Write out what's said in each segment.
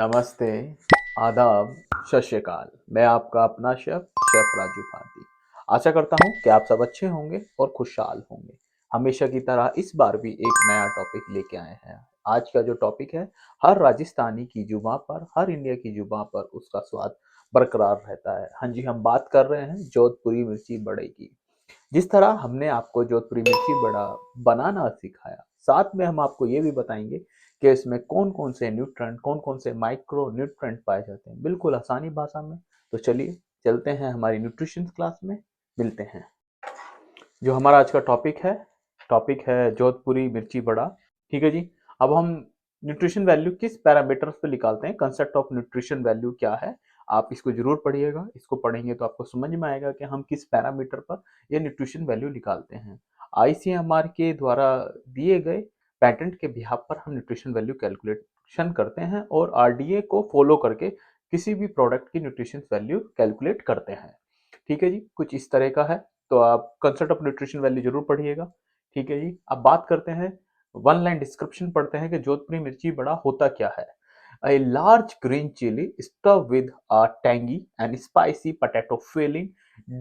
नमस्ते, आदाब, सत श्री अकाल। मैं आपका अपना शेफ राजू भारती। आशा करता हूँ कि आप सब अच्छे होंगे और खुशहाल होंगे। हमेशा की तरह इस बार भी एक नया टॉपिक लेके आए हैं। आज का जो टॉपिक है, हर राजस्थानी की जुबां पर, हर इंडिया की जुबां पर उसका स्वाद बरकरार रहता है। हाँ जी, हम बात कर रहे हैं जोधपुरी मिर्ची बड़े की। जिस तरह हमने आपको जोधपुरी मिर्ची बड़ा बनाना सिखाया, साथ में हम आपको ये भी बताएंगे कि इसमें कौन कौन से न्यूट्रेंट, कौन कौन से माइक्रो न्यूट्रेंट पाए जाते हैं, बिल्कुल आसानी भाषा में। तो चलिए चलते हैं हमारी न्यूट्रिशन क्लास में, मिलते हैं। जो हमारा आज का टॉपिक है जोधपुरी मिर्ची बड़ा। ठीक है जी। अब हम न्यूट्रिशन वैल्यू किस पैरामीटर्स पे निकालते हैं, कंसेप्ट ऑफ न्यूट्रिशन वैल्यू क्या है, आप इसको जरूर पढ़िएगा। इसको पढ़ेंगे तो आपको समझ में आएगा कि हम किस पैरामीटर पर ये न्यूट्रिशन वैल्यू निकालते हैं। आईसीएमआर के द्वारा दिए गए पैटेंट के बिहाफ पर हम न्यूट्रिशन वैल्यू कैलकुलेशन करते हैं और आरडीए को फॉलो करके किसी भी प्रोडक्ट की न्यूट्रिशन वैल्यू कैलकुलेट करते हैं। ठीक है जी, कुछ इस तरह का है। तो आप कंसेप्ट ऑफ न्यूट्रिशन वैल्यू जरूर पढ़िएगा। ठीक है जी। अब बात करते हैं, वन लाइन डिस्क्रिप्शन पढ़ते हैं कि जोधपुरी मिर्ची बड़ा होता क्या है। A large green chili stuffed with a tangy and spicy potato filling,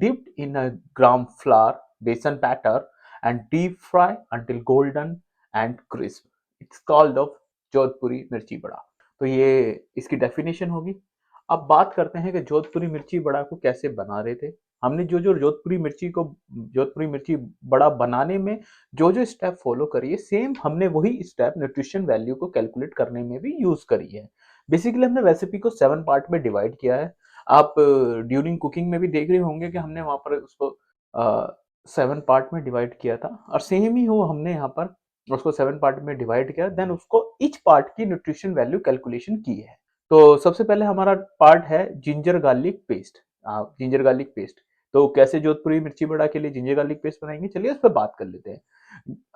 dipped in a gram flour besan batter and deep fry until golden and crisp. It's called of जोधपुरी मिर्ची बड़ा। तो ये इसकी डेफिनेशन होगी। अब बात करते हैं कि जोधपुरी मिर्ची बड़ा को कैसे बना रहे थे। हमने जो जो जोधपुरी मिर्ची बड़ा बनाने में जो जो स्टेप फॉलो करी है, सेम हमने वही स्टेप न्यूट्रिशन वैल्यू को कैलकुलेट करने में भी यूज करी है। बेसिकली हमने रेसिपी को 7 पार्ट में डिवाइड किया है। आप ड्यूरिंग कुकिंग में भी देख रहे होंगे कि हमने वहां पर उसको 7 पार्ट में डिवाइड किया था, और सेम ही हो हमने यहाँ पर उसको 7 पार्ट में डिवाइड किया, देन उसको ईच पार्ट की न्यूट्रिशन वैल्यू कैलकुलेशन की है। तो सबसे पहले हमारा पार्ट है ginger garlic paste. Ginger garlic paste, तो कैसे जोधपुरी मिर्ची बड़ा के लिए जिंजर गार्लिक पेस्ट बनाएंगे, चलिए उस पर बात कर लेते हैं।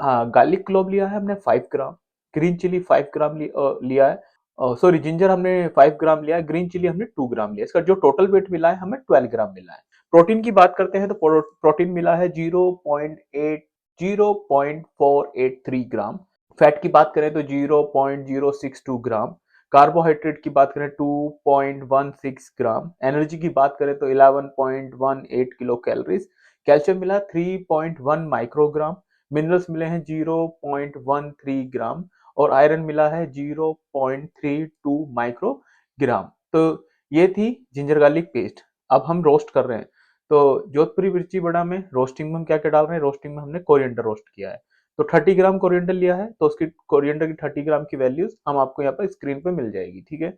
हाँ, गार्लिक क्लोव लिया है हमने 5 ग्राम, ग्रीन चिली 5 ग्राम लिया है, सॉरी जिंजर हमने 5 ग्राम लिया है, ग्रीन चिली हमने 2 ग्राम लिया है। इसका जो टोटल वेट मिला है हमें 12 ग्राम मिला है। प्रोटीन की बात करते हैं तो प्रोटीन मिला है 0.483 ग्राम। फैट की बात करें तो 0.062 ग्राम। कार्बोहाइड्रेट की बात करें 2.16 ग्राम। एनर्जी की बात करें तो 11.18 किलो कैलोरीज। कैल्शियम मिला 3.1 माइक्रोग्राम। मिनरल्स मिले हैं 0.13 ग्राम और आयरन मिला है 0.32 माइक्रोग्राम। तो ये थी जिंजर गार्लिक पेस्ट। अब हम रोस्ट कर रहे हैं, तो जोधपुरी मिर्ची बड़ा में रोस्टिंग में हम क्या क्या डाल रहे हैं, रोस्टिंग में हमने कोरिएंडर रोस्ट किया है। तो 30 ग्राम कोरिएंडर लिया है, तो उसकी कोरिएंडर की 30 ग्राम की वैल्यूज हम आपको यहाँ पर स्क्रीन पे मिल जाएगी। ठीक है।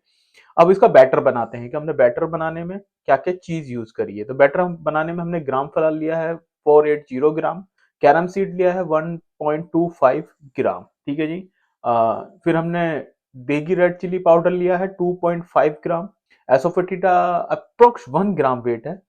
अब इसका बैटर बनाते हैं कि हमने बैटर बनाने में क्या क्या चीज यूज करी है। तो बैटर हम बनाने में हमने ग्राम फ्लावर लिया है 480 ग्राम। कैरम सीड लिया है 1.25 ग्राम। ठीक है जी। फिर हमने देगी रेड चिली पाउडर लिया है 2.5 ग्राम। एसोफेटिडा अप्रोक्स 1 ग्राम वेट है।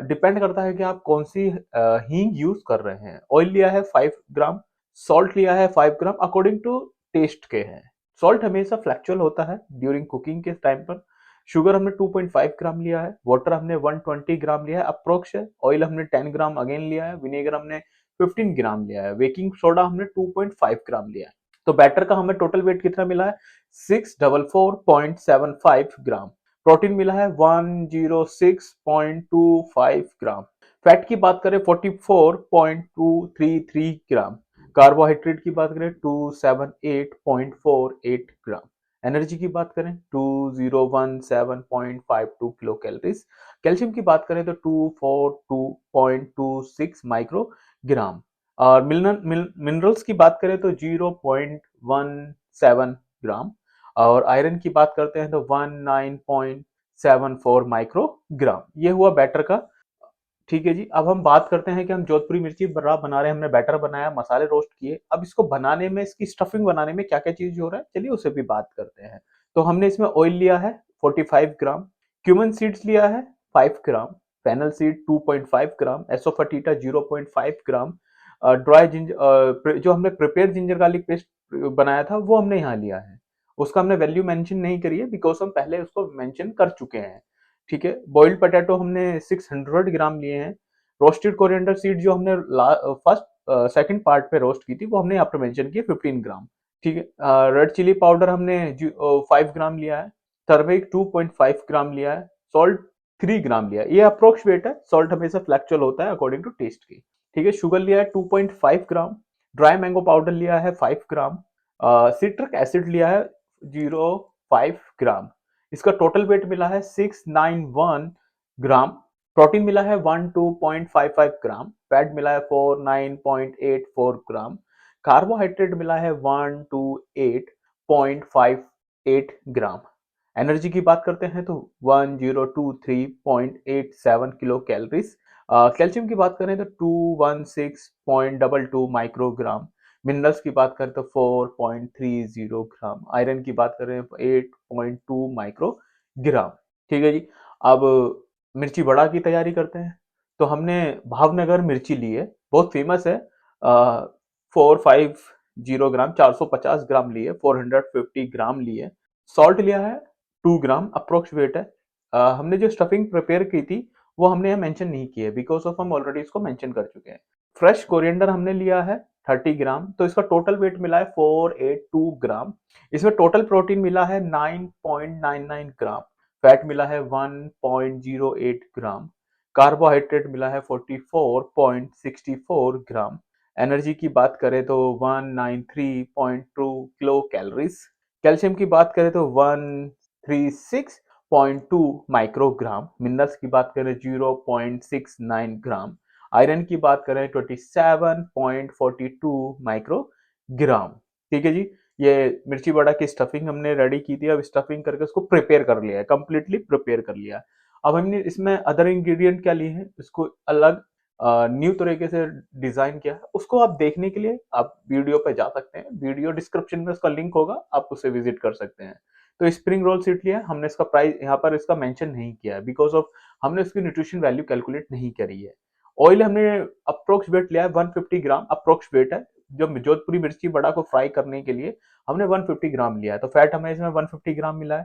डिपेंड करता है कि आप कौन सी हींग यूज कर रहे हैं। ऑयल लिया है 5 ग्राम। सॉल्ट लिया है 5 ग्राम, अकॉर्डिंग टू टेस्ट के हैं। सॉल्ट हमेशा फ्लैक्चुअल होता है ड्यूरिंग कुकिंग के टाइम पर। शुगर हमने 2.5 ग्राम लिया है। वाटर हमने 120 ग्राम लिया है, अप्रोक्स है। ऑयल हमने 10 ग्राम अगेन लिया है। विनेगर हमने 15 ग्राम लिया है। बेकिंग सोडा हमने 2.5 ग्राम लिया है। तो बैटर का हमें टोटल वेट कितना मिला है, 644.75 ग्राम। प्रोटीन मिला है 106.25 ग्राम। फैट की बात करें 44.233 ग्राम। कार्बोहाइड्रेट की बात करें 278.48 ग्राम। एनर्जी की बात करें 2017.52 किलो कैलोरीज। कैल्शियम की बात करें तो 242.26 माइक्रोग्राम। और मिनरल्स की बात करें तो 0.17 ग्राम। और आयरन की बात करते हैं तो 19.74 माइक्रोग्राम। ये हुआ बैटर का। ठीक है जी। अब हम बात करते हैं कि हम जोधपुरी मिर्ची बड़ा बना रहे हैं, हमने बैटर बनाया, मसाले रोस्ट किए। अब इसको बनाने में, इसकी स्टफिंग बनाने में क्या क्या चीज हो रहा है, चलिए उसे भी बात करते हैं। तो हमने इसमें ऑयल लिया है 45 ग्राम। क्यूमन सीड्स लिया है 5 ग्राम। फेनल सीड 2.5 ग्राम। एसोफटीटा 0.5 ग्राम। ड्राई जिंजर, जो हमने प्रिपेयर जिंजर गार्लिक पेस्ट बनाया था वो हमने यहाँ लिया है। उसका हमने वैल्यू मेंशन नहीं करी है बिकॉज हम पहले उसको मेंशन कर चुके हैं। ठीक है। बॉइल्ड पोटैटो हमने 600 ग्राम लिए हैं। रोस्टेड कोरिएंडर सीड जो हमने फर्स्ट सेकंड पार्ट पे रोस्ट की थी वो हमने यहाँ पर मेंशन की 15 ग्राम। ठीक है। रेड चिली पाउडर हमने 5 ग्राम लिया है। टर्मरिक 2.5 ग्राम लिया है, सॉल्ट 3 ग्राम लिया है। ये अप्रोक्सीमेट है, सॉल्ट हमेशा फ्लैक्चुअल होता है अकॉर्डिंग टू टेस्ट की। ठीक है, शुगर लिया है 2.5 ग्राम, ड्राई मैंगो पाउडर लिया है 5 ग्राम, सिट्रिक एसिड लिया है 0.5 ग्राम। इसका टोटल वेट मिला है 691 ग्राम। प्रोटीन मिला है 12.55 ग्राम, फैट मिला है 49.84 ग्राम, कार्बोहाइड्रेट मिला है 128.58 ग्राम। एनर्जी की बात करते हैं तो 1023.87 किलो कैलोरीज। कैल्शियम की बात करें तो 216.22 माइक्रोग्राम। मिनरल्स की बात करें तो 4.30 ग्राम। आयरन की बात करें तो 8.2 माइक्रोग्राम। ठीक है जी। अब मिर्ची बड़ा की तैयारी करते हैं। तो हमने भावनगर मिर्ची ली है, बहुत फेमस है। 450 ग्राम, 450 ग्राम लिए, 450 ग्राम लिए। सॉल्ट लिया है 2 ग्राम, अप्रोक्सीमेट है। हमने जो स्टफिंग प्रिपेयर की थी वो हमने यहाँ मेंशन नहीं की है, बिकॉज ऑफ हम ऑलरेडी इसको मेंशन कर चुके हैं। फ्रेश कोरिएंडर हमने लिया है 30 ग्राम, तो इसका टोटल वेट मिला है 482 ग्राम। इसमें टोटल प्रोटीन मिला है 9.99 ग्राम, फैट मिला है 1.08 ग्राम, कार्बोहाइड्रेट मिला है 44.64 ग्राम। एनर्जी की बात करें तो 193.2 किलो कैलोरीज। कैल्शियम की बात करें तो 136.2 माइक्रोग्राम। मिनरल्स की बात करें 0.69 ग्राम। आयरन की बात करें 27.42 माइक्रोग्राम। ठीक है जी। ये मिर्ची बड़ा की स्टफिंग हमने रेडी की थी, अब स्टफिंग करके उसको प्रिपेयर कर लिया है, कंप्लीटली प्रिपेयर कर लिया है। अब हमने इसमें अदर इंग्रेडिएंट क्या लिए हैं, इसको अलग न्यू तरीके से डिजाइन किया है, उसको आप देखने के लिए आप वीडियो पे जा सकते हैं। वीडियो डिस्क्रिप्शन में उसका लिंक होगा, आप उसे विजिट कर सकते हैं। तो स्प्रिंग रोल सीट लिया, हमने इसका प्राइस यहाँ पर इसका मेंशन नहीं किया है, बिकॉज ऑफ हमने उसकी न्यूट्रिशन वैल्यू कैलकुलेट नहीं करी है। ऑयल हमने अप्रोक्सीमेट लिया है 150 ग्राम, अप्रोक्सीमेट है। जब जोधपुरी मिर्ची बड़ा को फ्राई करने के लिए हमने 150 ग्राम लिया है, तो फैट हमें इसमें 150 ग्राम मिला है।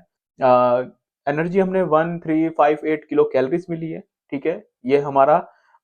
एनर्जी हमने 1358 किलो कैलोरीज मिली है। ठीक है, ये हमारा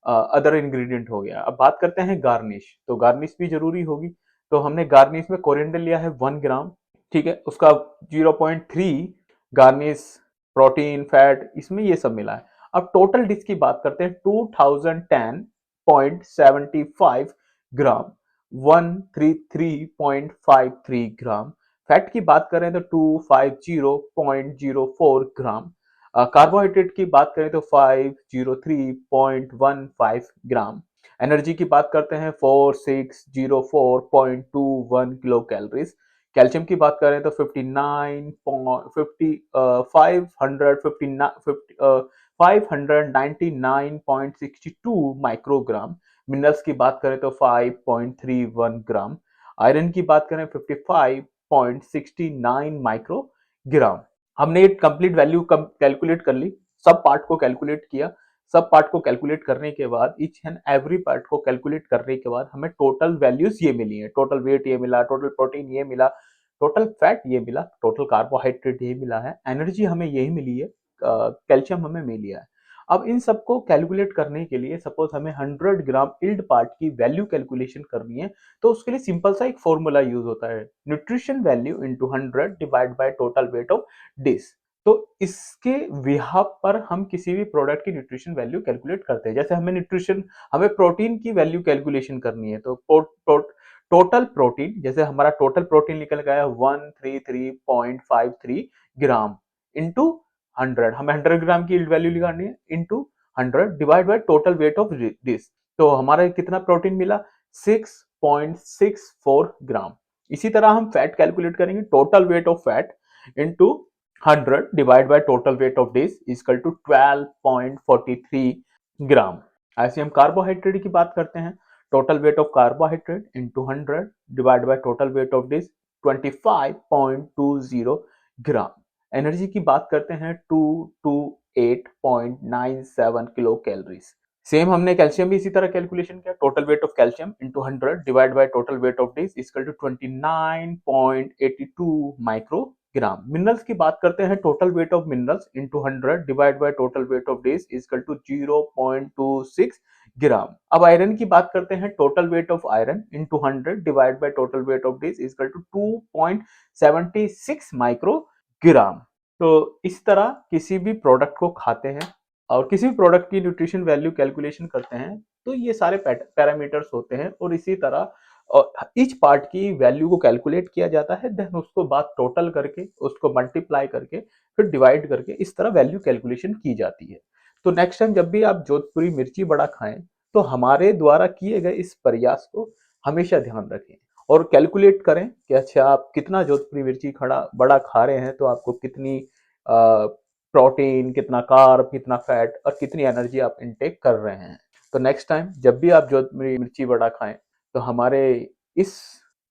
अदर इंग्रेडिएंट हो गया। अब बात करते हैं गार्निश, तो गार्निश भी जरूरी होगी। तो हमने गार्निश में कोरिएंडर लिया है 1 ग्राम। ठीक है, उसका 0.3 गार्निश, प्रोटीन, फैट, इसमें ये सब मिला है। अब टोटल डिश की बात करते हैं, 2010.75 ग्राम, 133.53 ग्राम। फैट की बात करें तो 250.04 ग्राम। कार्बोहाइड्रेट की बात करें तो 503.15 ग्राम। एनर्जी की बात करते हैं 4604.21 किलो कैलोरीज। कैल्शियम की बात करें तो 599.62 माइक्रोग्राम। मिनरल्स की बात करें तो 5.31 ग्राम। आयरन की बात करें 55.69 माइक्रोग्राम। हमने ये कंप्लीट वैल्यू कैलकुलेट कर ली, सब पार्ट को कैलकुलेट किया। सब पार्ट को कैलकुलेट करने के बाद, ईच एंड एवरी पार्ट को कैलकुलेट करने के बाद हमें टोटल वैल्यूज ये मिली है। टोटल वेट ये मिला, टोटल प्रोटीन ये मिला, टोटल फैट ये मिला, टोटल कार्बोहाइड्रेट ये मिला है, एनर्जी हमें यही मिली है, कैल्शियम हमें मिल लिया है। अब इन सबको कैलकुलेट करने के लिए सपोज हमें 100 ग्राम इल्ड पार्ट की वैल्यू कैलकुलेशन करनी है, तो उसके लिए सिंपल सा एक फॉर्मूला यूज होता है, nutrition value into 100 divide by total weight of dish. तो इसके बिहाफ पर हम किसी भी प्रोडक्ट की न्यूट्रिशन वैल्यू कैलकुलेट करते हैं। जैसे हमें प्रोटीन की वैल्यू कैलकुलेशन करनी है, तो टोटल प्रोटीन, जैसे हमारा टोटल प्रोटीन निकल गया 133.53 ग्राम इंटू 100, हमें 100 ग्राम की वैल्यू निकालनी है, into 100 divide by total weight of this. तो हमारा कितना प्रोटीन मिला, 6.64 ग्राम। इसी तरह हम फैट कैलकुलेट करेंगे, total weight of fat into 100 divide by total weight of dish equal to 12.43 gram. ऐसे हम कार्बोहाइड्रेट की बात करते हैं, total weight of carbohydrate into 100 divide by total weight of dish 25.20 gram. Energy की बात करते हैं 228.97 किलो कैलोरीज। सेम हमने कैल्शियम भी इसी तरह कैलकुलेशन किया, total weight of calcium into 100 divide by total weight of dish equal to 29.82 microgram. Minerals की बात करते हैं, total weight of minerals into 100 divide by total weight of dish equal to 0.26 gram. अब iron की बात करते हैं, total weight of iron into 100 divide by total weight of dish equal to 2.76 microgram. तो इस तरह किसी भी प्रोडक्ट को खाते हैं और किसी भी प्रोडक्ट की न्यूट्रिशन वैल्यू कैलकुलेशन करते हैं, तो ये सारे पैरामीटर्स होते हैं और इसी तरह ईच पार्ट की वैल्यू को कैलकुलेट किया जाता है, देन उसको बाद टोटल करके उसको मल्टीप्लाई करके फिर डिवाइड करके इस तरह वैल्यू कैलकुलेशन की जाती है। तो नेक्स्ट टाइम जब भी आप जोधपुरी मिर्ची बड़ा खाएं, तो हमारे द्वारा किए गए इस प्रयास को हमेशा ध्यान रखें और कैलकुलेट करें कि अच्छा आप कितना जोधपुरी मिर्ची खड़ा बड़ा खा रहे हैं, तो आपको कितनी प्रोटीन, कितना कार्ब, कितना फैट और कितनी एनर्जी आप इनटेक कर रहे हैं। तो नेक्स्ट टाइम जब भी आप जोधपुरी मिर्ची बड़ा खाएं, तो हमारे इस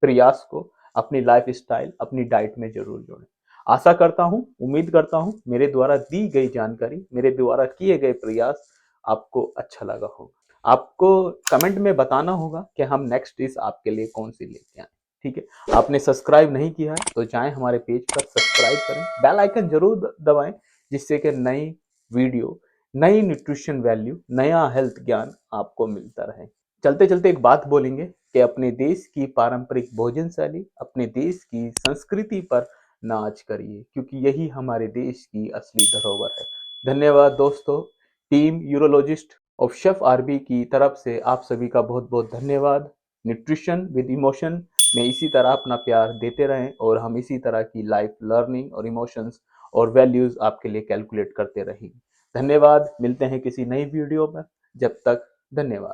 प्रयास को अपनी लाइफ स्टाइल, अपनी डाइट में जरूर जोड़ें। आशा करता हूँ, उम्मीद करता हूँ मेरे द्वारा दी गई जानकारी, मेरे द्वारा किए गए प्रयास आपको अच्छा लगा होगा। आपको कमेंट में बताना होगा कि हम नेक्स्ट डिश आपके लिए कौन सी लेके आए। ठीक है, आपने सब्सक्राइब नहीं किया है तो जाएं हमारे पेज पर सब्सक्राइब करें, बेल आइकन जरूर दबाएं, जिससे कि नई वीडियो, नई न्यूट्रिशन वैल्यू, नया हेल्थ ज्ञान आपको मिलता रहे। चलते चलते एक बात बोलेंगे कि अपने देश की पारंपरिक भोजन शैली, अपने देश की संस्कृति पर नाच करिए, क्योंकि यही हमारे देश की असली धरोहर है। धन्यवाद दोस्तों। Team urologist of chef RB की तरफ से आप सभी का बहुत बहुत धन्यवाद। न्यूट्रिशन विद इमोशन में इसी तरह अपना प्यार देते रहें और हम इसी तरह की लाइफ लर्निंग और इमोशंस और वैल्यूज आपके लिए कैलकुलेट करते रहेंगे। धन्यवाद। मिलते हैं किसी नई वीडियो पर। जब तक धन्यवाद।